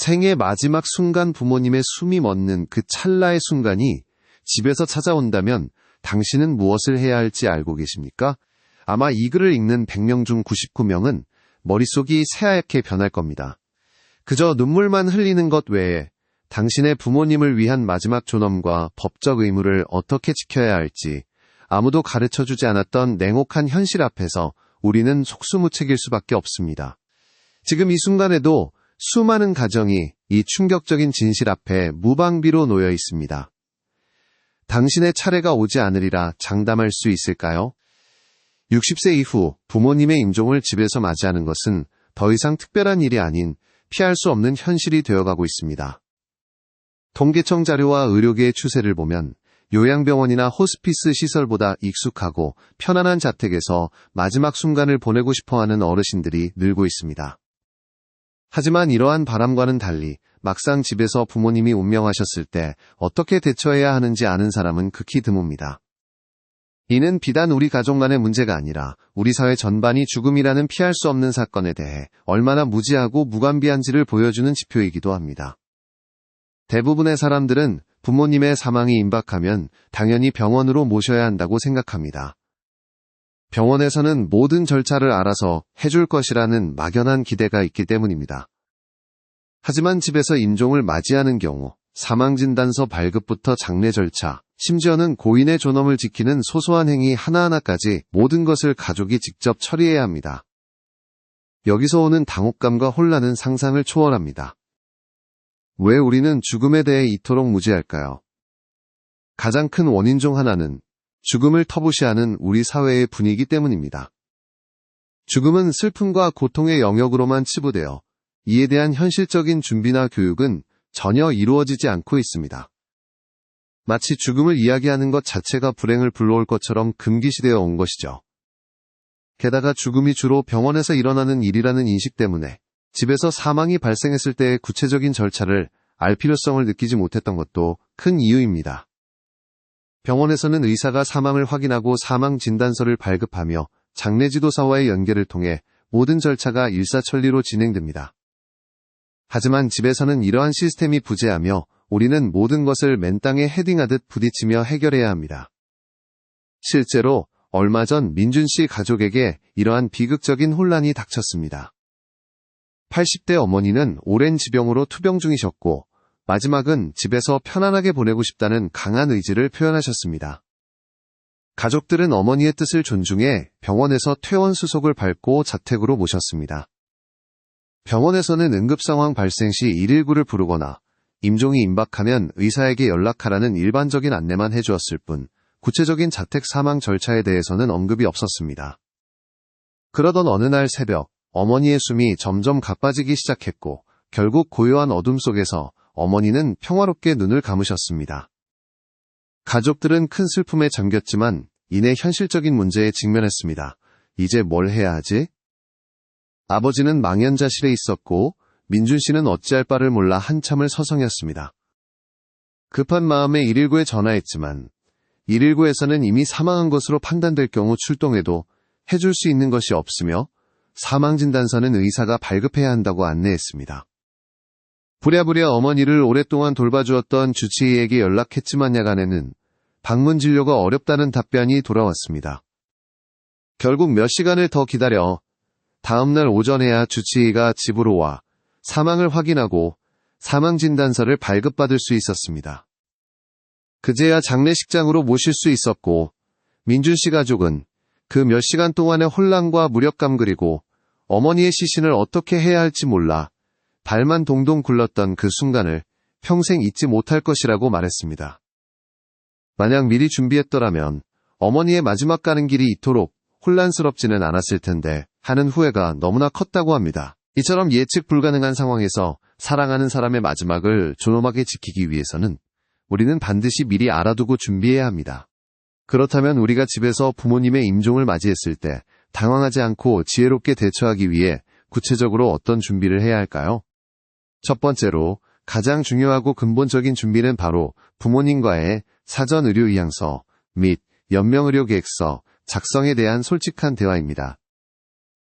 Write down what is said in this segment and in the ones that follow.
생의 마지막 순간 부모님의 숨이 멎는 그 찰나의 순간이 집에서 찾아온다면 당신은 무엇을 해야 할지 알고 계십니까? 아마 이 글을 읽는 100명 중 99명은 머릿속이 새하얗게 변할 겁니다. 그저 눈물만 흘리는 것 외에 당신의 부모님을 위한 마지막 존엄과 법적 의무를 어떻게 지켜야 할지 아무도 가르쳐주지 않았던 냉혹한 현실 앞에서 우리는 속수무책일 수밖에 없습니다. 지금 이 순간에도 수많은 가정이 이 충격적인 진실 앞에 무방비로 놓여 있습니다. 당신의 차례가 오지 않으리라 장담할 수 있을까요? 60세 이후 부모님의 임종을 집에서 맞이하는 것은 더 이상 특별한 일이 아닌 피할 수 없는 현실이 되어가고 있습니다. 통계청 자료와 의료계의 추세를 보면 요양병원이나 호스피스 시설보다 익숙하고 편안한 자택에서 마지막 순간을 보내고 싶어하는 어르신들이 늘고 있습니다. 하지만 이러한 바람과는 달리 막상 집에서 부모님이 운명하셨을 때 어떻게 대처해야 하는지 아는 사람은 극히 드뭅니다. 이는 비단 우리 가족만의 문제가 아니라 우리 사회 전반이 죽음이라는 피할 수 없는 사건에 대해 얼마나 무지하고 무감비한지를 보여주는 지표이기도 합니다. 대부분의 사람들은 부모님의 사망이 임박하면 당연히 병원으로 모셔야 한다고 생각합니다. 병원에서는 모든 절차를 알아서 해줄 것이라는 막연한 기대가 있기 때문입니다. 하지만 집에서 임종을 맞이하는 경우 사망진단서 발급부터 장례 절차, 심지어는 고인의 존엄을 지키는 소소한 행위 하나하나까지 모든 것을 가족이 직접 처리해야 합니다. 여기서 오는 당혹감과 혼란은 상상을 초월합니다. 왜 우리는 죽음에 대해 이토록 무지할까요? 가장 큰 원인 중 하나는 죽음을 터부시하는 우리 사회의 분위기 때문입니다. 죽음은 슬픔과 고통의 영역으로만 치부되어 이에 대한 현실적인 준비나 교육은 전혀 이루어지지 않고 있습니다. 마치 죽음을 이야기하는 것 자체가 불행을 불러올 것처럼 금기시되어 온 것이죠. 게다가 죽음이 주로 병원에서 일어나는 일이라는 인식 때문에 집에서 사망이 발생했을 때의 구체적인 절차를 알 필요성을 느끼지 못했던 것도 큰 이유입니다. 병원에서는 의사가 사망을 확인하고 사망 진단서를 발급하며 장례지도사와의 연계를 통해 모든 절차가 일사천리로 진행됩니다. 하지만 집에서는 이러한 시스템이 부재하며 우리는 모든 것을 맨땅에 헤딩하듯 부딪히며 해결해야 합니다. 실제로 얼마 전 민준 씨 가족에게 이러한 비극적인 혼란이 닥쳤습니다. 80대 어머니는 오랜 지병으로 투병 중이셨고 마지막은 집에서 편안하게 보내고 싶다는 강한 의지를 표현하셨습니다. 가족들은 어머니의 뜻을 존중해 병원에서 퇴원 수속을 밟고 자택으로 모셨습니다. 병원에서는 응급상황 발생 시 119를 부르거나 임종이 임박하면 의사에게 연락하라는 일반적인 안내만 해주었을 뿐 구체적인 자택 사망 절차에 대해서는 언급이 없었습니다. 그러던 어느 날 새벽 어머니의 숨이 점점 가빠지기 시작했고 결국 고요한 어둠 속에서 어머니는 평화롭게 눈을 감으셨습니다. 가족들은 큰 슬픔에 잠겼지만 이내 현실적인 문제에 직면했습니다. 이제 뭘 해야 하지? 아버지는 망연자실에 있었고 민준 씨는 어찌할 바를 몰라 한참을 서성였습니다. 급한 마음에 119에 전화했지만 119에서는 이미 사망한 것으로 판단될 경우 출동해도 해줄 수 있는 것이 없으며 사망진단서는 의사가 발급해야 한다고 안내했습니다. 부랴부랴 어머니를 오랫동안 돌봐주었던 주치의에게 연락했지만 야간에는 방문 진료가 어렵다는 답변이 돌아왔습니다. 결국 몇 시간을 더 기다려 다음날 오전에야 주치의가 집으로 와 사망을 확인하고 사망진단서를 발급받을 수 있었습니다. 그제야 장례식장으로 모실 수 있었고 민준 씨 가족은 그 몇 시간 동안의 혼란과 무력감 그리고 어머니의 시신을 어떻게 해야 할지 몰라 발만 동동 굴렀던 그 순간을 평생 잊지 못할 것이라고 말했습니다. 만약 미리 준비했더라면 어머니의 마지막 가는 길이 이토록 혼란스럽지는 않았을 텐데 하는 후회가 너무나 컸다고 합니다. 이처럼 예측 불가능한 상황에서 사랑하는 사람의 마지막을 존엄하게 지키기 위해서는 우리는 반드시 미리 알아두고 준비해야 합니다. 그렇다면 우리가 집에서 부모님의 임종을 맞이했을 때 당황하지 않고 지혜롭게 대처하기 위해 구체적으로 어떤 준비를 해야 할까요? 첫 번째로 가장 중요하고 근본적인 준비는 바로 부모님과의 사전 의료 의향서 및 연명의료 계획서 작성에 대한 솔직한 대화입니다.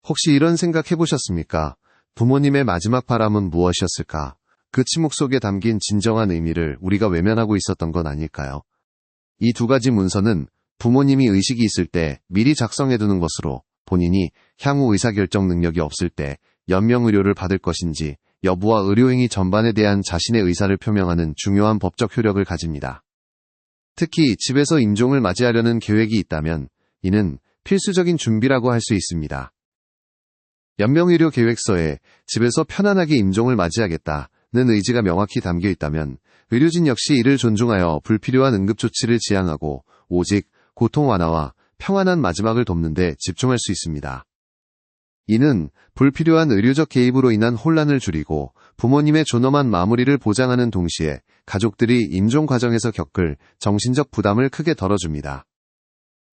혹시 이런 생각 해보셨습니까? 부모님의 마지막 바람은 무엇이었을까? 그 침묵 속에 담긴 진정한 의미를 우리가 외면하고 있었던 건 아닐까요? 이 두 가지 문서는 부모님이 의식이 있을 때 미리 작성해두는 것으로 본인이 향후 의사결정 능력이 없을 때 연명의료를 받을 것인지 여부와 의료행위 전반에 대한 자신의 의사를 표명하는 중요한 법적 효력을 가집니다. 특히 집에서 임종을 맞이하려는 계획이 있다면 이는 필수적인 준비라고 할 수 있습니다. 연명의료 계획서에 집에서 편안하게 임종을 맞이하겠다는 의지가 명확히 담겨 있다면 의료진 역시 이를 존중하여 불필요한 응급조치를 지양하고 오직 고통 완화와 평안한 마지막을 돕는 데 집중할 수 있습니다. 이는 불필요한 의료적 개입으로 인한 혼란을 줄이고 부모님의 존엄한 마무리를 보장하는 동시에 가족들이 임종 과정에서 겪을 정신적 부담을 크게 덜어줍니다.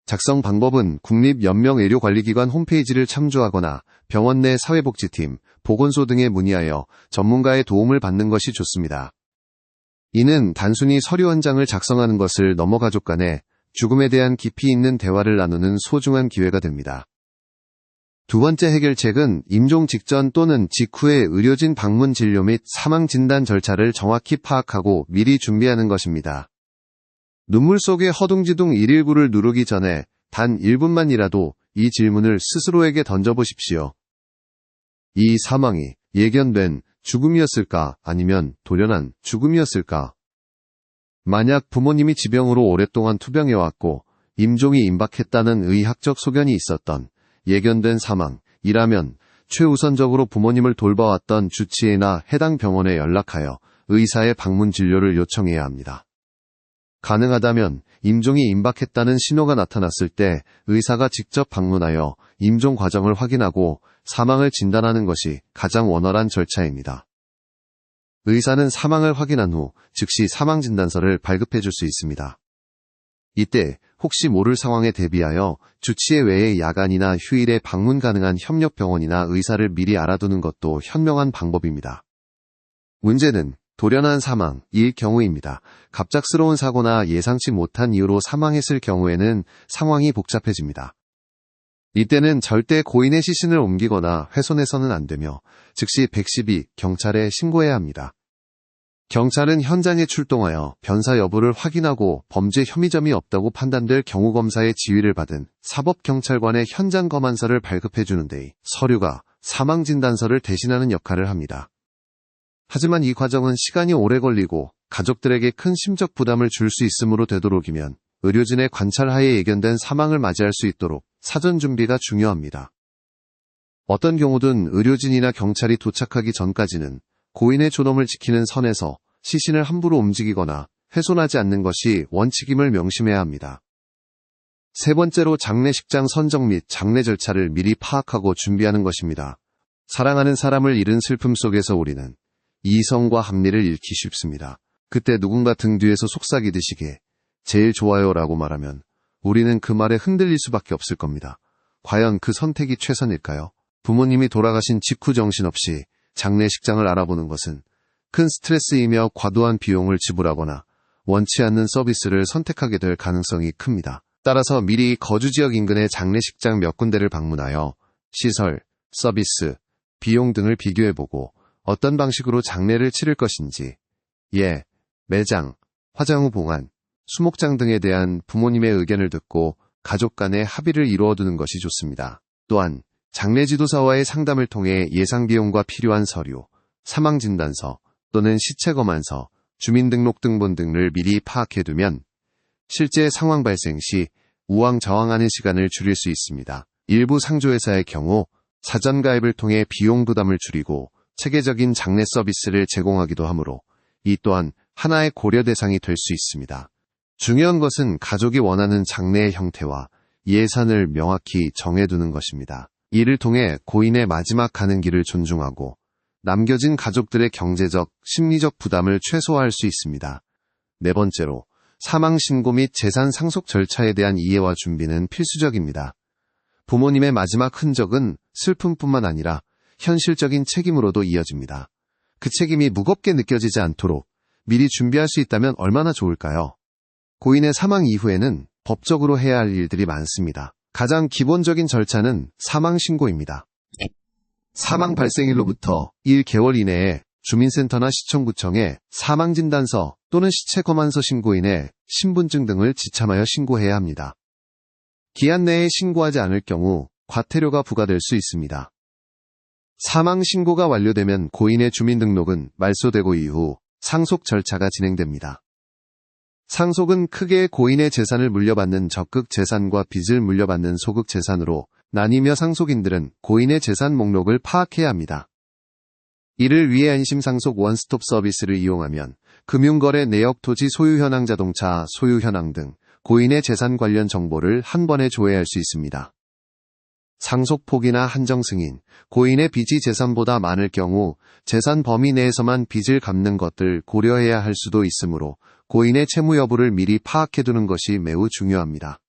작성 방법은 국립연명의료관리기관 홈페이지를 참조하거나 병원 내 사회복지팀, 보건소 등에 문의하여 전문가의 도움을 받는 것이 좋습니다. 이는 단순히 서류 한 장을 작성하는 것을 넘어 가족 간에 죽음에 대한 깊이 있는 대화를 나누는 소중한 기회가 됩니다. 두 번째 해결책은 임종 직전 또는 직후의 의료진 방문 진료 및 사망 진단 절차를 정확히 파악하고 미리 준비하는 것입니다. 눈물 속의 허둥지둥 119를 누르기 전에 단 1분만이라도 이 질문을 스스로에게 던져보십시오. 이 사망이 예견된 죽음이었을까 아니면 돌연한 죽음이었을까? 만약 부모님이 지병으로 오랫동안 투병해왔고 임종이 임박했다는 의학적 소견이 있었던 예견된 사망이라면 최우선적으로 부모님을 돌봐왔던 주치의나 해당 병원에 연락하여 의사의 방문 진료를 요청해야 합니다. 가능하다면 임종이 임박했다는 신호가 나타났을 때 의사가 직접 방문하여 임종 과정을 확인하고 사망을 진단하는 것이 가장 원활한 절차입니다. 의사는 사망을 확인한 후 즉시 사망진단서를 발급해 줄 수 있습니다. 이때 혹시 모를 상황에 대비하여 주치의 외에 야간이나 휴일에 방문 가능한 협력병원이나 의사를 미리 알아두는 것도 현명한 방법입니다. 문제는 돌연한 사망일 경우입니다. 갑작스러운 사고나 예상치 못한 이유로 사망했을 경우에는 상황이 복잡해집니다. 이때는 절대 고인의 시신을 옮기거나 훼손해서는 안 되며 즉시 112 경찰에 신고해야 합니다. 경찰은 현장에 출동하여 변사 여부를 확인하고 범죄 혐의점이 없다고 판단될 경우검사의 지휘를 받은 사법경찰관의 현장 검안서를 발급해주는 데 서류가 사망진단서를 대신하는 역할을 합니다. 하지만 이 과정은 시간이 오래 걸리고 가족들에게 큰 심적 부담을 줄 수 있으므로 되도록이면 의료진의 관찰하에 예견된 사망을 맞이할 수 있도록 사전 준비가 중요합니다. 어떤 경우든 의료진이나 경찰이 도착하기 전까지는 고인의 존엄을 지키는 선에서 시신을 함부로 움직이거나 훼손하지 않는 것이 원칙임을 명심해야 합니다. 세 번째로 장례식장 선정 및 장례 절차를 미리 파악하고 준비하는 것입니다. 사랑하는 사람을 잃은 슬픔 속에서 우리는 이성과 합리를 잃기 쉽습니다. 그때 누군가 등 뒤에서 속삭이듯이게 제일 좋아요라고 말하면 우리는 그 말에 흔들릴 수밖에 없을 겁니다. 과연 그 선택이 최선일까요? 부모님이 돌아가신 직후 정신없이 장례식장을 알아보는 것은 큰 스트레스이며 과도한 비용을 지불하거나 원치 않는 서비스를 선택하게 될 가능성이 큽니다. 따라서 미리 거주지역 인근의 장례식장 몇 군데를 방문하여 시설, 서비스, 비용 등을 비교해보고 어떤 방식으로 장례를 치를 것인지, 매장, 화장 후 봉안, 수목장 등에 대한 부모님의 의견을 듣고 가족 간의 합의를 이루어두는 것이 좋습니다. 또한 장례지도사와의 상담을 통해 예상 비용과 필요한 서류, 사망진단서 또는 시체검안서, 주민등록등본 등을 미리 파악해두면 실제 상황 발생 시 우왕좌왕하는 시간을 줄일 수 있습니다. 일부 상조회사의 경우 사전 가입을 통해 비용 부담을 줄이고 체계적인 장례 서비스를 제공하기도 하므로 이 또한 하나의 고려 대상이 될 수 있습니다. 중요한 것은 가족이 원하는 장례의 형태와 예산을 명확히 정해두는 것입니다. 이를 통해 고인의 마지막 가는 길을 존중하고 남겨진 가족들의 경제적, 심리적 부담을 최소화할 수 있습니다. 네 번째로, 사망신고 및 재산 상속 절차에 대한 이해와 준비는 필수적입니다. 부모님의 마지막 흔적은 슬픔뿐만 아니라 현실적인 책임으로도 이어집니다. 그 책임이 무겁게 느껴지지 않도록 미리 준비할 수 있다면 얼마나 좋을까요? 고인의 사망 이후에는 법적으로 해야 할 일들이 많습니다. 가장 기본적인 절차는 사망신고입니다. 사망 발생일로부터 1개월 이내에 주민센터나 시청구청에 사망진단서 또는 시체 검안서 신고인의 신분증 등을 지참하여 신고해야 합니다. 기한 내에 신고하지 않을 경우 과태료가 부과될 수 있습니다. 사망 신고가 완료되면 고인의 주민등록은 말소되고 이후 상속 절차가 진행됩니다. 상속은 크게 고인의 재산을 물려받는 적극 재산과 빚을 물려받는 소극 재산으로 나뉘며 상속인들은 고인의 재산 목록을 파악해야 합니다. 이를 위해 안심상속 원스톱 서비스를 이용하면 금융거래 내역 토지 소유 현황 자동차 소유 현황 등 고인의 재산 관련 정보를 한 번에 조회할 수 있습니다. 상속 포기나 한정 승인, 고인의 빚이 재산보다 많을 경우 재산 범위 내에서만 빚을 갚는 것들 고려해야 할 수도 있으므로 고인의 채무 여부를 미리 파악해두는 것이 매우 중요합니다.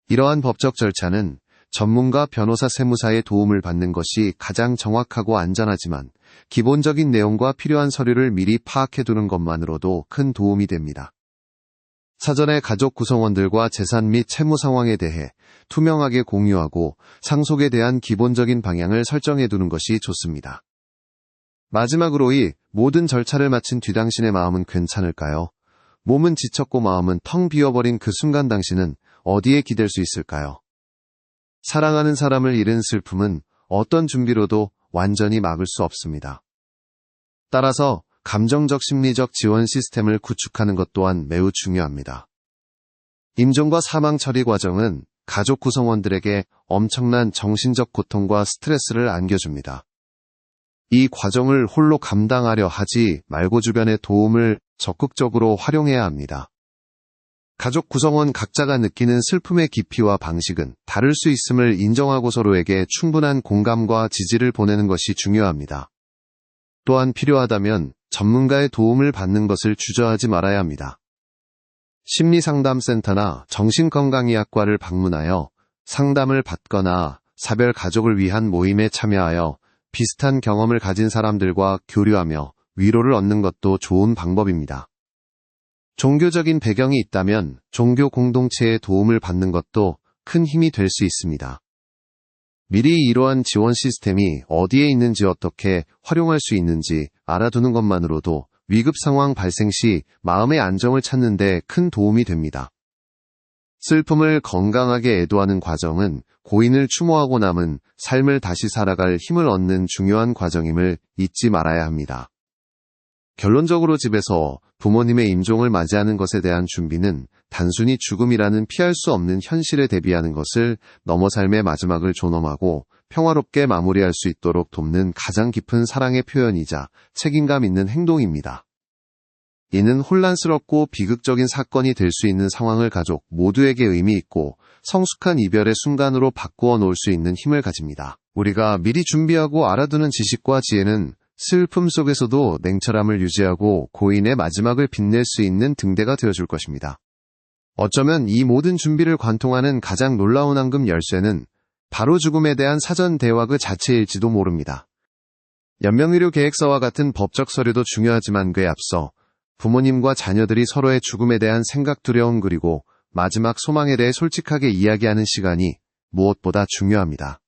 이러한 법적 절차는 전문가 변호사 세무사의 도움을 받는 것이 가장 정확하고 안전하지만 기본적인 내용과 필요한 서류를 미리 파악해두는 것만으로도 큰 도움이 됩니다. 사전에 가족 구성원들과 재산 및 채무 상황에 대해 투명하게 공유하고 상속에 대한 기본적인 방향을 설정해두는 것이 좋습니다. 마지막으로 이 모든 절차를 마친 뒤 당신의 마음은 괜찮을까요? 몸은 지쳤고 마음은 텅 비어버린 그 순간 당신은 어디에 기댈 수 있을까요? 사랑하는 사람을 잃은 슬픔은 어떤 준비로도 완전히 막을 수 없습니다. 따라서 감정적 심리적 지원 시스템을 구축하는 것 또한 매우 중요합니다. 임종과 사망 처리 과정은 가족 구성원들에게 엄청난 정신적 고통과 스트레스를 안겨줍니다. 이 과정을 홀로 감당하려 하지 말고 주변의 도움을 적극적으로 활용해야 합니다. 가족 구성원 각자가 느끼는 슬픔의 깊이와 방식은 다를 수 있음을 인정하고 서로에게 충분한 공감과 지지를 보내는 것이 중요합니다. 또한 필요하다면 전문가의 도움을 받는 것을 주저하지 말아야 합니다. 심리상담센터나 정신건강의학과를 방문하여 상담을 받거나 사별 가족을 위한 모임에 참여하여 비슷한 경험을 가진 사람들과 교류하며 위로를 얻는 것도 좋은 방법입니다. 종교적인 배경이 있다면 종교 공동체의 도움을 받는 것도 큰 힘이 될 수 있습니다. 미리 이러한 지원 시스템이 어디에 있는지 어떻게 활용할 수 있는지 알아두는 것만으로도 위급 상황 발생 시 마음의 안정을 찾는 데 큰 도움이 됩니다. 슬픔을 건강하게 애도하는 과정은 고인을 추모하고 남은 삶을 다시 살아갈 힘을 얻는 중요한 과정임을 잊지 말아야 합니다. 결론적으로 집에서 부모님의 임종을 맞이하는 것에 대한 준비는 단순히 죽음이라는 피할 수 없는 현실에 대비하는 것을 넘어 삶의 마지막을 존엄하고 평화롭게 마무리할 수 있도록 돕는 가장 깊은 사랑의 표현이자 책임감 있는 행동입니다. 이는 혼란스럽고 비극적인 사건이 될 수 있는 상황을 가족 모두에게 의미 있고 성숙한 이별의 순간으로 바꾸어 놓을 수 있는 힘을 가집니다. 우리가 미리 준비하고 알아두는 지식과 지혜는 슬픔 속에서도 냉철함을 유지하고 고인의 마지막을 빛낼 수 있는 등대가 되어줄 것입니다. 어쩌면 이 모든 준비를 관통하는 가장 놀라운 앙금 열쇠는 바로 죽음에 대한 사전 대화 그 자체일지도 모릅니다. 연명의료 계획서와 같은 법적 서류도 중요하지만 그에 앞서 부모님과 자녀들이 서로의 죽음에 대한 생각 두려움 그리고 마지막 소망에 대해 솔직하게 이야기하는 시간이 무엇보다 중요합니다.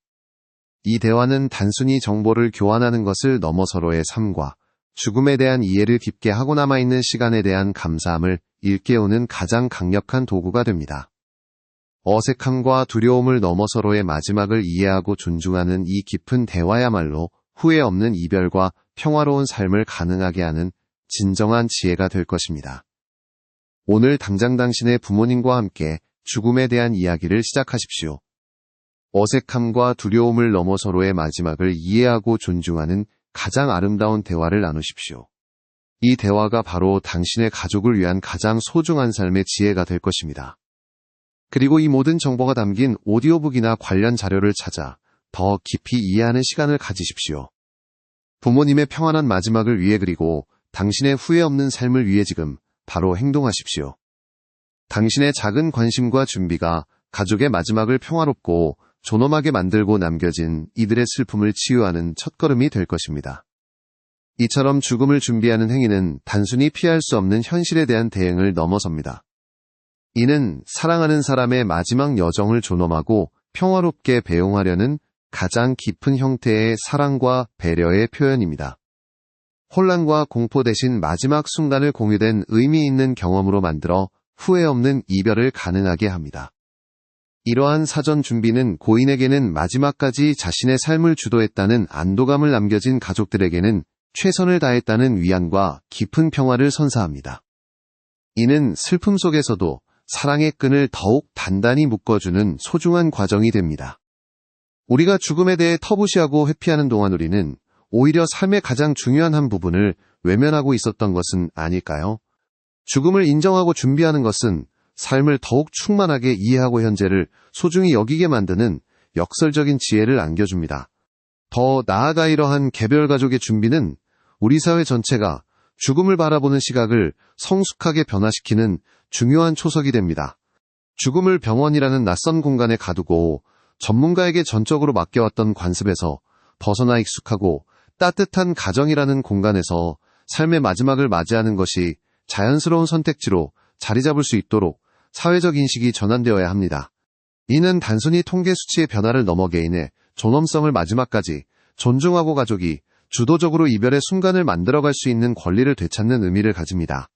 이 대화는 단순히 정보를 교환하는 것을 넘어 서로의 삶과 죽음에 대한 이해를 깊게 하고 남아있는 시간에 대한 감사함을 일깨우는 가장 강력한 도구가 됩니다. 어색함과 두려움을 넘어 서로의 마지막을 이해하고 존중하는 이 깊은 대화야말로 후회 없는 이별과 평화로운 삶을 가능하게 하는 진정한 지혜가 될 것입니다. 오늘 당장 당신의 부모님과 함께 죽음에 대한 이야기를 시작하십시오. 어색함과 두려움을 넘어 서로의 마지막을 이해하고 존중하는 가장 아름다운 대화를 나누십시오. 이 대화가 바로 당신의 가족을 위한 가장 소중한 삶의 지혜가 될 것입니다. 그리고 이 모든 정보가 담긴 오디오북이나 관련 자료를 찾아 더 깊이 이해하는 시간을 가지십시오. 부모님의 평안한 마지막을 위해 그리고 당신의 후회 없는 삶을 위해 지금 바로 행동하십시오. 당신의 작은 관심과 준비가 가족의 마지막을 평화롭고 존엄하게 만들고 남겨진 이들의 슬픔을 치유하는 첫걸음이 될 것입니다. 이처럼 죽음을 준비하는 행위는 단순히 피할 수 없는 현실에 대한 대응을 넘어섭니다. 이는 사랑하는 사람의 마지막 여정을 존엄하고 평화롭게 배웅하려는 가장 깊은 형태의 사랑과 배려의 표현입니다. 혼란과 공포 대신 마지막 순간을 공유된 의미 있는 경험으로 만들어 후회 없는 이별을 가능하게 합니다. 이러한 사전 준비는 고인에게는 마지막까지 자신의 삶을 주도했다는 안도감을 남겨진 가족들에게는 최선을 다했다는 위안과 깊은 평화를 선사합니다. 이는 슬픔 속에서도 사랑의 끈을 더욱 단단히 묶어주는 소중한 과정이 됩니다. 우리가 죽음에 대해 터부시하고 회피하는 동안 우리는 오히려 삶의 가장 중요한 한 부분을 외면하고 있었던 것은 아닐까요? 죽음을 인정하고 준비하는 것은 삶을 더욱 충만하게 이해하고 현재를 소중히 여기게 만드는 역설적인 지혜를 안겨줍니다. 더 나아가 이러한 개별 가족의 준비는 우리 사회 전체가 죽음을 바라보는 시각을 성숙하게 변화시키는 중요한 초석이 됩니다. 죽음을 병원이라는 낯선 공간에 가두고 전문가에게 전적으로 맡겨왔던 관습에서 벗어나 익숙하고 따뜻한 가정이라는 공간에서 삶의 마지막을 맞이하는 것이 자연스러운 선택지로 자리 잡을 수 있도록 사회적 인식이 전환되어야 합니다. 이는 단순히 통계 수치의 변화를 넘어 개인의 존엄성을 마지막까지 존중하고 가족이 주도적으로 이별의 순간을 만들어갈 수 있는 권리를 되찾는 의미를 가집니다.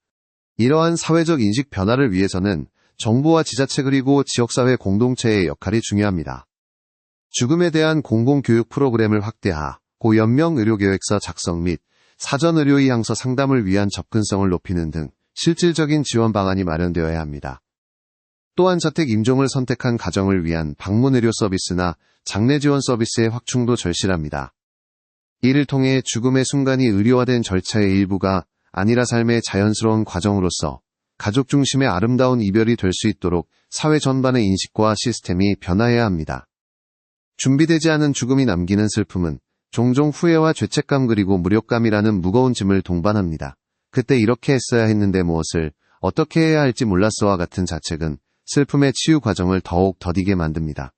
이러한 사회적 인식 변화를 위해서는 정부와 지자체 그리고 지역사회 공동체의 역할이 중요합니다. 죽음에 대한 공공교육 프로그램을 확대하고 연명 의료계획서 작성 및 사전의료의 향서 상담을 위한 접근성을 높이는 등 실질적인 지원 방안이 마련되어야 합니다. 또한 자택 임종을 선택한 가정을 위한 방문의료 서비스나 장례 지원 서비스의 확충도 절실합니다. 이를 통해 죽음의 순간이 의료화된 절차의 일부가 아니라 삶의 자연스러운 과정으로서 가족 중심의 아름다운 이별이 될 수 있도록 사회 전반의 인식과 시스템이 변화해야 합니다. 준비되지 않은 죽음이 남기는 슬픔은 종종 후회와 죄책감 그리고 무력감이라는 무거운 짐을 동반합니다. 그때 이렇게 했어야 했는데 무엇을 어떻게 해야 할지 몰랐어와 같은 자책은 슬픔의 치유 과정을 더욱 더디게 만듭니다.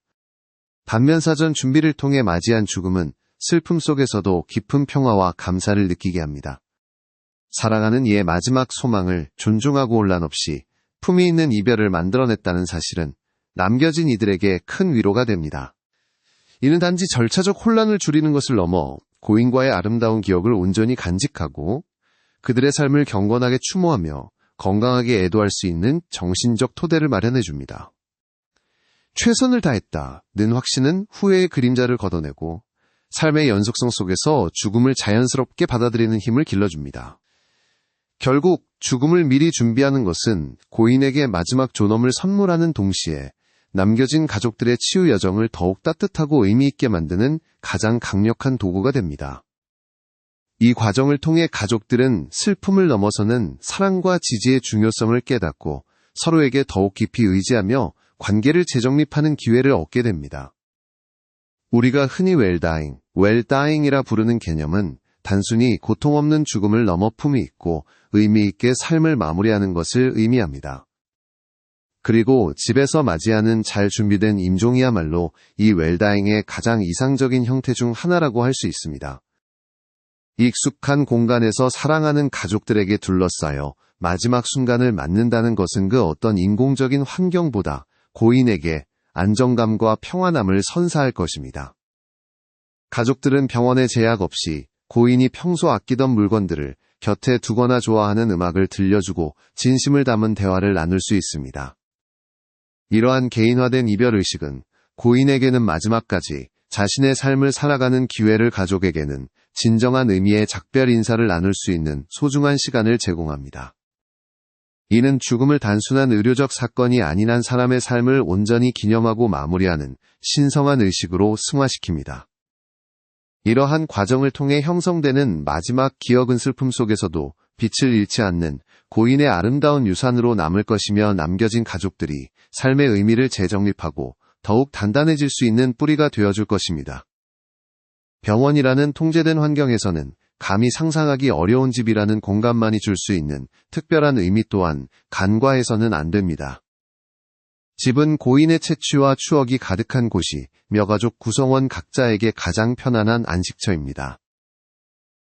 반면 사전 준비를 통해 맞이한 죽음은 슬픔 속에서도 깊은 평화와 감사를 느끼게 합니다. 사랑하는 이의 마지막 소망을 존중하고 혼란 없이 품위 있는 이별을 만들어냈다는 사실은 남겨진 이들에게 큰 위로가 됩니다. 이는 단지 절차적 혼란을 줄이는 것을 넘어 고인과의 아름다운 기억을 온전히 간직하고 그들의 삶을 경건하게 추모하며 건강하게 애도할 수 있는 정신적 토대를 마련해 줍니다. 최선을 다했다는 확신은 후회의 그림자를 걷어내고 삶의 연속성 속에서 죽음을 자연스럽게 받아들이는 힘을 길러줍니다. 결국 죽음을 미리 준비하는 것은 고인에게 마지막 존엄을 선물하는 동시에 남겨진 가족들의 치유 여정을 더욱 따뜻하고 의미 있게 만드는 가장 강력한 도구가 됩니다. 이 과정을 통해 가족들은 슬픔을 넘어서는 사랑과 지지의 중요성을 깨닫고 서로에게 더욱 깊이 의지하며 관계를 재정립하는 기회를 얻게 됩니다. 우리가 흔히 웰다잉이라 부르는 개념은 단순히 고통 없는 죽음을 넘어 품이 있고 의미 있게 삶을 마무리하는 것을 의미합니다. 그리고 집에서 맞이하는 잘 준비된 임종이야말로 이 웰다잉의 가장 이상적인 형태 중 하나라고 할 수 있습니다. 익숙한 공간에서 사랑하는 가족들에게 둘러싸여 마지막 순간을 맞는다는 것은 그 어떤 인공적인 환경보다 고인에게 안정감과 평안함을 선사할 것입니다. 가족들은 병원의 제약 없이 고인이 평소 아끼던 물건들을 곁에 두거나 좋아하는 음악을 들려주고 진심을 담은 대화를 나눌 수 있습니다. 이러한 개인화된 이별의식은 고인에게는 마지막까지 자신의 삶을 살아가는 기회를 가족에게는 진정한 의미의 작별 인사를 나눌 수 있는 소중한 시간을 제공합니다. 이는 죽음을 단순한 의료적 사건이 아닌 한 사람의 삶을 온전히 기념하고 마무리하는 신성한 의식으로 승화시킵니다. 이러한 과정을 통해 형성되는 마지막 기억은 슬픔 속에서도 빛을 잃지 않는 고인의 아름다운 유산으로 남을 것이며 남겨진 가족들이 삶의 의미를 재정립하고 더욱 단단해질 수 있는 뿌리가 되어줄 것입니다. 병원이라는 통제된 환경에서는 감히 상상하기 어려운 집이라는 공간만이 줄 수 있는 특별한 의미 또한 간과해서는 안 됩니다. 집은 고인의 채취와 추억이 가득한 곳이며 가족 구성원 각자에게 가장 편안한 안식처입니다.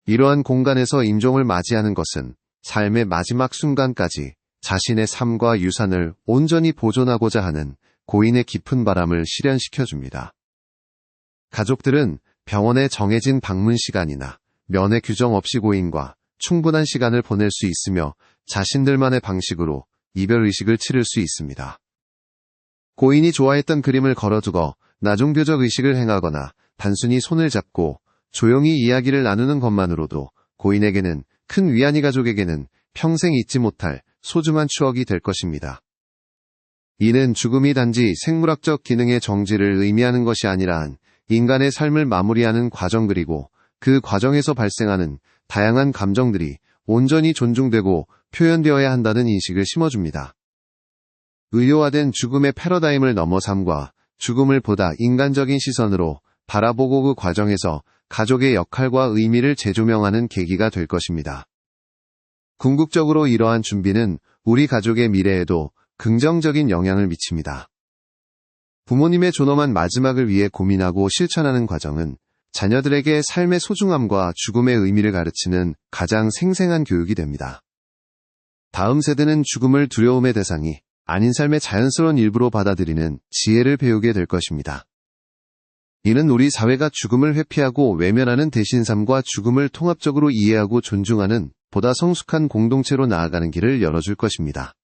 이러한 공간에서 임종을 맞이하는 것은 삶의 마지막 순간까지 자신의 삶과 유산을 온전히 보존하고자 하는 고인의 깊은 바람을 실현시켜줍니다. 가족들은 병원에 정해진 방문 시간이나 면회 규정 없이 고인과 충분한 시간을 보낼 수 있으며 자신들만의 방식으로 이별의식을 치를 수 있습니다. 고인이 좋아했던 그림을 걸어두고 나중교적 의식을 행하거나 단순히 손을 잡고 조용히 이야기를 나누는 것만으로도 고인에게는 큰 위안이, 가족에게는 평생 잊지 못할 소중한 추억이 될 것입니다. 이는 죽음이 단지 생물학적 기능의 정지를 의미하는 것이 아니라 한 인간의 삶을 마무리하는 과정, 그리고 그 과정에서 발생하는 다양한 감정들이 온전히 존중되고 표현되어야 한다는 인식을 심어줍니다. 의료화된 죽음의 패러다임을 넘어 삶과 죽음을 보다 인간적인 시선으로 바라보고 그 과정에서 가족의 역할과 의미를 재조명하는 계기가 될 것입니다. 궁극적으로 이러한 준비는 우리 가족의 미래에도 긍정적인 영향을 미칩니다. 부모님의 존엄한 마지막을 위해 고민하고 실천하는 과정은 자녀들에게 삶의 소중함과 죽음의 의미를 가르치는 가장 생생한 교육이 됩니다. 다음 세대는 죽음을 두려움의 대상이 아닌 삶의 자연스러운 일부로 받아들이는 지혜를 배우게 될 것입니다. 이는 우리 사회가 죽음을 회피하고 외면하는 대신 삶과 죽음을 통합적으로 이해하고 존중하는 보다 성숙한 공동체로 나아가는 길을 열어줄 것입니다.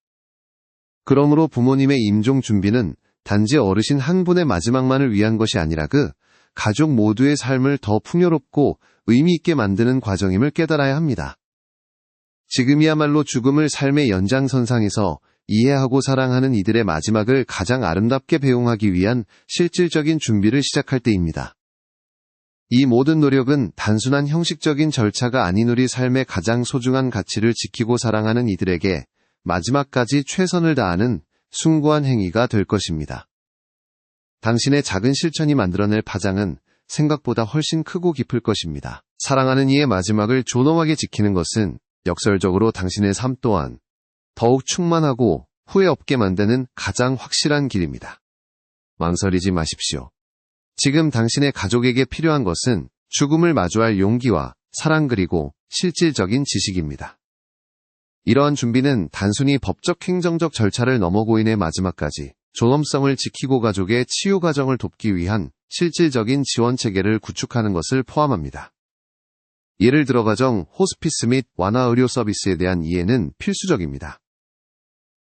그러므로 부모님의 임종 준비는 단지 어르신 한 분의 마지막만을 위한 것이 아니라 그 가족 모두의 삶을 더 풍요롭고 의미 있게 만드는 과정임을 깨달아야 합니다. 지금이야말로 죽음을 삶의 연장선상에서 이해하고 사랑하는 이들의 마지막을 가장 아름답게 배웅하기 위한 실질적인 준비를 시작할 때입니다. 이 모든 노력은 단순한 형식적인 절차가 아닌 우리 삶의 가장 소중한 가치를 지키고 사랑하는 이들에게 마지막까지 최선을 다하는 숭고한 행위가 될 것입니다. 당신의 작은 실천이 만들어낼 파장은 생각보다 훨씬 크고 깊을 것입니다. 사랑하는 이의 마지막을 존엄하게 지키는 것은 역설적으로 당신의 삶 또한 더욱 충만하고 후회 없게 만드는 가장 확실한 길입니다. 망설이지 마십시오. 지금 당신의 가족에게 필요한 것은 죽음을 마주할 용기와 사랑, 그리고 실질적인 지식입니다. 이러한 준비는 단순히 법적 행정적 절차를 넘어 고인의 마지막까지 존엄성을 지키고 가족의 치유 과정을 돕기 위한 실질적인 지원 체계를 구축하는 것을 포함합니다. 예를 들어 가정, 호스피스 및 완화 의료 서비스에 대한 이해는 필수적입니다.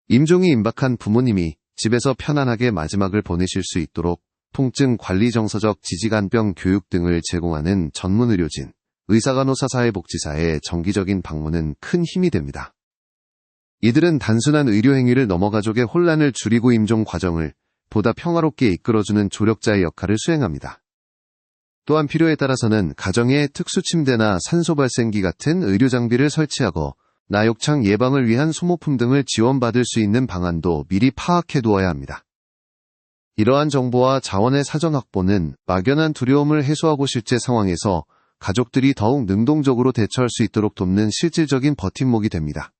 임종이 임박한 부모님이 집에서 편안하게 마지막을 보내실 수 있도록 통증 관리, 정서적 지지간병 교육 등을 제공하는 전문 의료진, 의사간호사, 사회복지사의 정기적인 방문은 큰 힘이 됩니다. 이들은 단순한 의료 행위를 넘어 가족의 혼란을 줄이고 임종 과정을 보다 평화롭게 이끌어주는 조력자의 역할을 수행합니다. 또한 필요에 따라서는 가정에 특수 침대나 산소 발생기 같은 의료 장비를 설치하고 나욕창 예방을 위한 소모품 등을 지원받을 수 있는 방안도 미리 파악해 두어야 합니다. 이러한 정보와 자원의 사전 확보는 막연한 두려움을 해소하고 실제 상황에서 가족들이 더욱 능동적으로 대처할 수 있도록 돕는 실질적인 버팀목이 됩니다.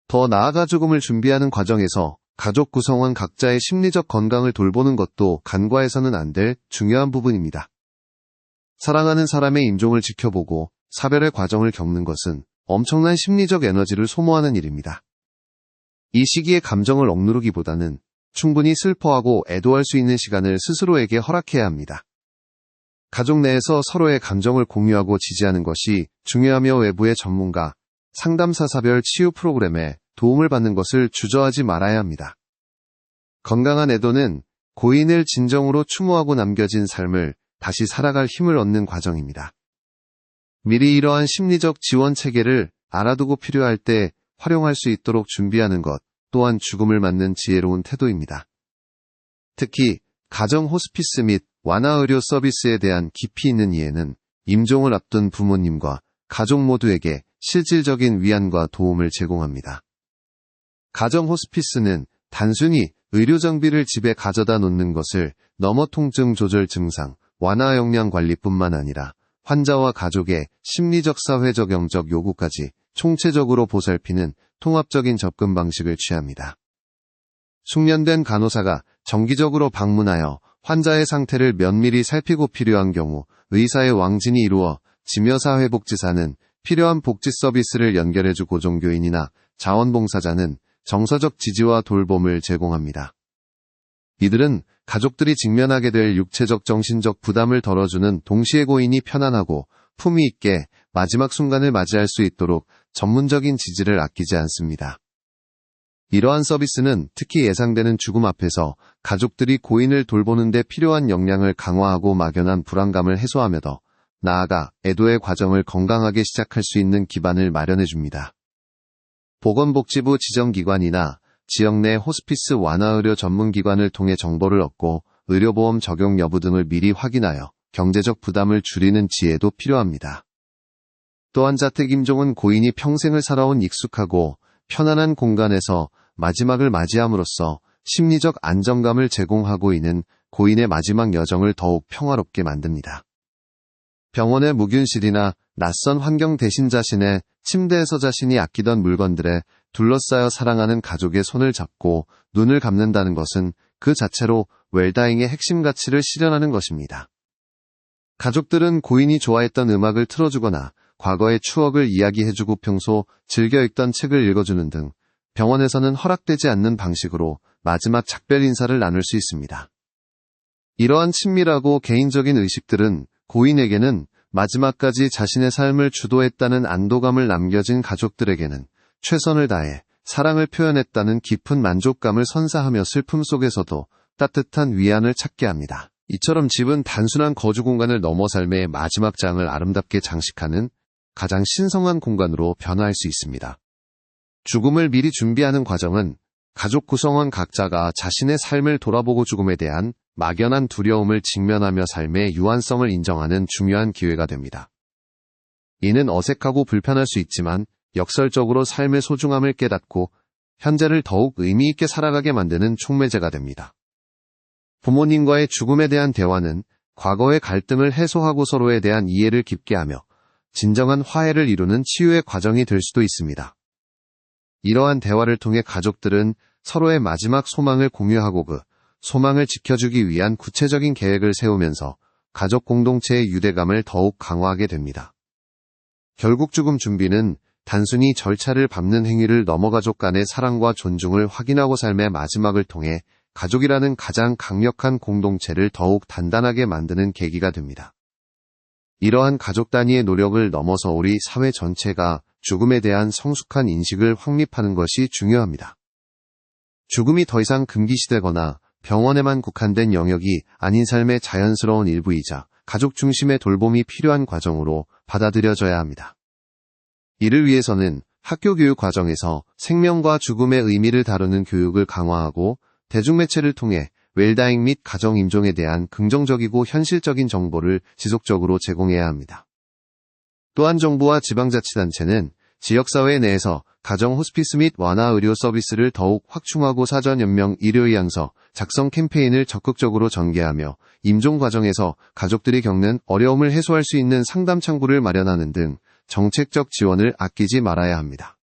더 나아가 죽음을 준비하는 과정에서 가족 구성원 각자의 심리적 건강을 돌보는 것도 간과해서는 안 될 중요한 부분입니다. 사랑하는 사람의 임종을 지켜보고 사별의 과정을 겪는 것은 엄청난 심리적 에너지를 소모하는 일입니다. 이 시기에 감정을 억누르기보다는 충분히 슬퍼하고 애도할 수 있는 시간을 스스로에게 허락해야 합니다. 가족 내에서 서로의 감정을 공유하고 지지하는 것이 중요하며 외부의 전문가, 상담사, 사별 치유 프로그램에 도움을 받는 것을 주저하지 말아야 합니다. 건강한 애도는 고인을 진정으로 추모하고 남겨진 삶을 다시 살아갈 힘을 얻는 과정입니다. 미리 이러한 심리적 지원 체계를 알아두고 필요할 때 활용할 수 있도록 준비하는 것 또한 죽음을 맞는 지혜로운 태도입니다. 특히 가정 호스피스 및 완화 의료 서비스에 대한 깊이 있는 이해는 임종을 앞둔 부모님과 가족 모두에게 실질적인 위안과 도움을 제공합니다. 가정 호스피스는 단순히 의료 장비를 집에 가져다 놓는 것을 넘어 통증 조절 증상, 완화 역량 관리뿐만 아니라 환자와 가족의 심리적, 사회적, 영적 요구까지 총체적으로 보살피는 통합적인 접근 방식을 취합니다. 숙련된 간호사가 정기적으로 방문하여 환자의 상태를 면밀히 살피고 필요한 경우 의사의 왕진이 이루어 지며 사회복지사는 필요한 복지 서비스를 연결해주 고종교인이나 자원봉사자는 정서적 지지와 돌봄을 제공합니다. 이들은 가족들이 직면하게 될 육체적, 정신적 부담을 덜어주는 동시에 고인이 편안하고 품위 있게 마지막 순간을 맞이할 수 있도록 전문적인 지지를 아끼지 않습니다. 이러한 서비스는 특히 예상되는 죽음 앞에서 가족들이 고인을 돌보는 데 필요한 역량을 강화하고 막연한 불안감을 해소하며 더 나아가 애도의 과정을 건강하게 시작할 수 있는 기반을 마련해 줍니다. 보건복지부 지정기관이나 지역 내 호스피스 완화의료 전문기관을 통해 정보를 얻고 의료보험 적용 여부 등을 미리 확인하여 경제적 부담을 줄이는 지혜도 필요합니다. 또한 자택임종은 고인이 평생을 살아온 익숙하고 편안한 공간에서 마지막을 맞이함으로써 심리적 안정감을 제공하고 있는 고인의 마지막 여정을 더욱 평화롭게 만듭니다. 병원의 무균실이나 낯선 환경 대신 자신의 침대에서 자신이 아끼던 물건들에 둘러싸여 사랑하는 가족의 손을 잡고 눈을 감는다는 것은 그 자체로 웰다잉의 핵심 가치를 실현하는 것입니다. 가족들은 고인이 좋아했던 음악을 틀어주거나 과거의 추억을 이야기해주고 평소 즐겨 읽던 책을 읽어주는 등 병원에서는 허락되지 않는 방식으로 마지막 작별 인사를 나눌 수 있습니다. 이러한 친밀하고 개인적인 의식들은 고인에게는 마지막까지 자신의 삶을 주도했다는 안도감을 남겨진 가족들에게는 최선을 다해 사랑을 표현했다는 깊은 만족감을 선사하며 슬픔 속에서도 따뜻한 위안을 찾게 합니다. 이처럼 집은 단순한 거주 공간을 넘어 삶의 마지막 장을 아름답게 장식하는 가장 신성한 공간으로 변화할 수 있습니다. 죽음을 미리 준비하는 과정은 가족 구성원 각자가 자신의 삶을 돌아보고 죽음에 대한 막연한 두려움을 직면하며 삶의 유한성을 인정하는 중요한 기회가 됩니다. 이는 어색하고 불편할 수 있지만 역설적으로 삶의 소중함을 깨닫고 현재를 더욱 의미 있게 살아가게 만드는 촉매제가 됩니다. 부모님과의 죽음에 대한 대화는 과거의 갈등을 해소하고 서로에 대한 이해를 깊게 하며 진정한 화해를 이루는 치유의 과정이 될 수도 있습니다. 이러한 대화를 통해 가족들은 서로의 마지막 소망을 공유하고 그 소망을 지켜주기 위한 구체적인 계획을 세우면서 가족 공동체의 유대감을 더욱 강화하게 됩니다. 결국 죽음 준비는 단순히 절차를 밟는 행위를 넘어 가족 간의 사랑과 존중을 확인하고 삶의 마지막을 통해 가족이라는 가장 강력한 공동체를 더욱 단단하게 만드는 계기가 됩니다. 이러한 가족 단위의 노력을 넘어서 우리 사회 전체가 죽음에 대한 성숙한 인식을 확립하는 것이 중요합니다. 죽음이 더 이상 금기시되거나 병원에만 국한된 영역이 아닌 삶의 자연스러운 일부이자 가족 중심의 돌봄이 필요한 과정으로 받아들여져야 합니다. 이를 위해서는 학교 교육 과정에서 생명과 죽음의 의미를 다루는 교육을 강화하고 대중매체를 통해 웰다잉 및 가정임종에 대한 긍정적이고 현실적인 정보를 지속적으로 제공해야 합니다. 또한 정부와 지방자치단체는 지역사회 내에서 가정 호스피스 및 완화의료 서비스를 더욱 확충하고 사전연명 의료의향서 작성 캠페인을 적극적으로 전개하며 임종 과정에서 가족들이 겪는 어려움을 해소할 수 있는 상담 창구를 마련하는 등 정책적 지원을 아끼지 말아야 합니다.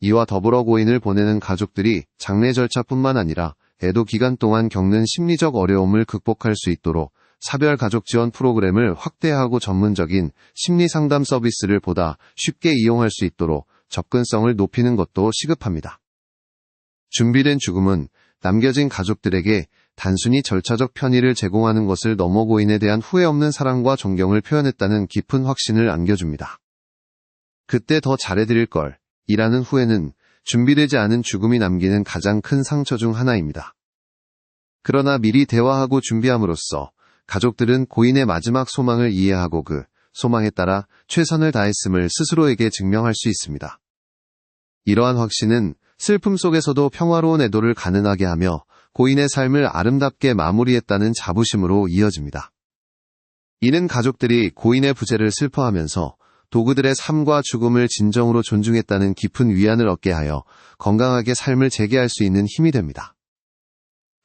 이와 더불어 고인을 보내는 가족들이 장례 절차뿐만 아니라 애도 기간 동안 겪는 심리적 어려움을 극복할 수 있도록 사별 가족 지원 프로그램을 확대하고 전문적인 심리 상담 서비스를 보다 쉽게 이용할 수 있도록 접근성을 높이는 것도 시급합니다. 준비된 죽음은 남겨진 가족들에게 단순히 절차적 편의를 제공하는 것을 넘어 고인에 대한 후회 없는 사랑과 존경을 표현했다는 깊은 확신을 안겨줍니다. 그때 더 잘해드릴 걸 이라는 후회는 준비되지 않은 죽음이 남기는 가장 큰 상처 중 하나입니다. 그러나 미리 대화하고 준비함으로써 가족들은 고인의 마지막 소망을 이해하고 그 소망에 따라 최선을 다했음을 스스로에게 증명할 수 있습니다. 이러한 확신은 슬픔 속에서도 평화로운 애도를 가능하게 하며 고인의 삶을 아름답게 마무리했다는 자부심으로 이어집니다. 이는 가족들이 고인의 부재를 슬퍼하면서 도그들의 삶과 죽음을 진정으로 존중했다는 깊은 위안을 얻게 하여 건강하게 삶을 재개할 수 있는 힘이 됩니다.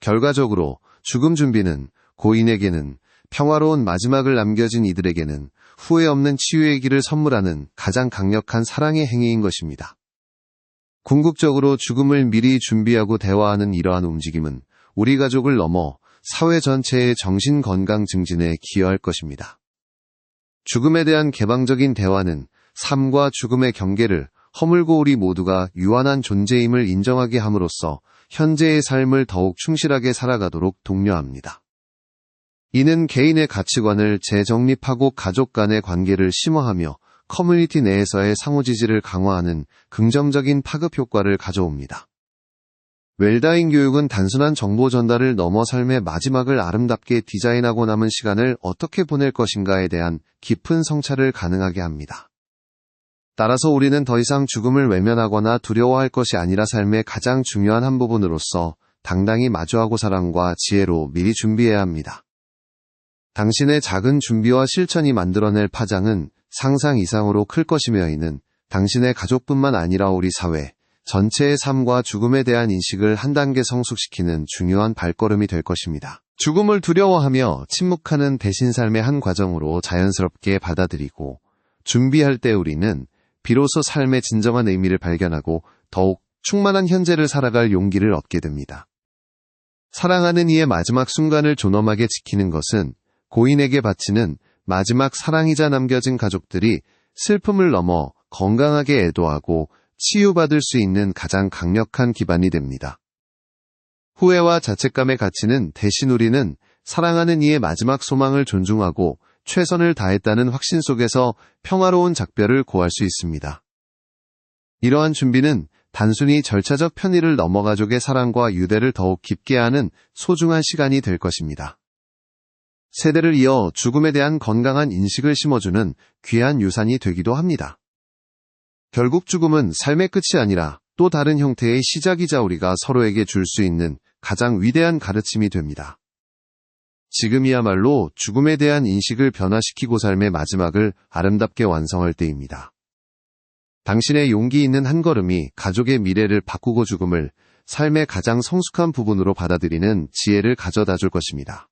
결과적으로 죽음 준비는 고인에게는 평화로운 마지막을 남겨진 이들에게는 후회 없는 치유의 길을 선물하는 가장 강력한 사랑의 행위인 것입니다. 궁극적으로 죽음을 미리 준비하고 대화하는 이러한 움직임은 우리 가족을 넘어 사회 전체의 정신 건강 증진에 기여할 것입니다. 죽음에 대한 개방적인 대화는 삶과 죽음의 경계를 허물고 우리 모두가 유한한 존재임을 인정하게 함으로써 현재의 삶을 더욱 충실하게 살아가도록 독려합니다. 이는 개인의 가치관을 재정립하고 가족 간의 관계를 심화하며 커뮤니티 내에서의 상호지지를 강화하는 긍정적인 파급 효과를 가져옵니다. 웰다잉 교육은 단순한 정보 전달을 넘어 삶의 마지막을 아름답게 디자인하고 남은 시간을 어떻게 보낼 것인가에 대한 깊은 성찰을 가능하게 합니다. 따라서 우리는 더 이상 죽음을 외면하거나 두려워할 것이 아니라 삶의 가장 중요한 한 부분으로서 당당히 마주하고 사랑과 지혜로 미리 준비해야 합니다. 당신의 작은 준비와 실천이 만들어낼 파장은 상상 이상으로 클 것이며 이는 당신의 가족뿐만 아니라 우리 사회 전체의 삶과 죽음에 대한 인식을 한 단계 성숙시키는 중요한 발걸음이 될 것입니다. 죽음을 두려워하며 침묵하는 대신 삶의 한 과정으로 자연스럽게 받아들이고 준비할 때 우리는 비로소 삶의 진정한 의미를 발견하고 더욱 충만한 현재를 살아갈 용기를 얻게 됩니다. 사랑하는 이의 마지막 순간을 존엄하게 지키는 것은 고인에게 바치는 마지막 사랑이자 남겨진 가족들이 슬픔을 넘어 건강하게 애도하고 치유받을 수 있는 가장 강력한 기반이 됩니다. 후회와 자책감의 가치는 대신 우리는 사랑하는 이의 마지막 소망을 존중하고 최선을 다했다는 확신 속에서 평화로운 작별을 고할 수 있습니다. 이러한 준비는 단순히 절차적 편의를 넘어 가족의 사랑과 유대를 더욱 깊게 하는 소중한 시간이 될 것입니다. 세대를 이어 죽음에 대한 건강한 인식을 심어주는 귀한 유산이 되기도 합니다. 결국 죽음은 삶의 끝이 아니라 또 다른 형태의 시작이자 우리가 서로에게 줄 수 있는 가장 위대한 가르침이 됩니다. 지금이야말로 죽음에 대한 인식을 변화시키고 삶의 마지막을 아름답게 완성할 때입니다. 당신의 용기 있는 한 걸음이 가족의 미래를 바꾸고 죽음을 삶의 가장 성숙한 부분으로 받아들이는 지혜를 가져다 줄 것입니다.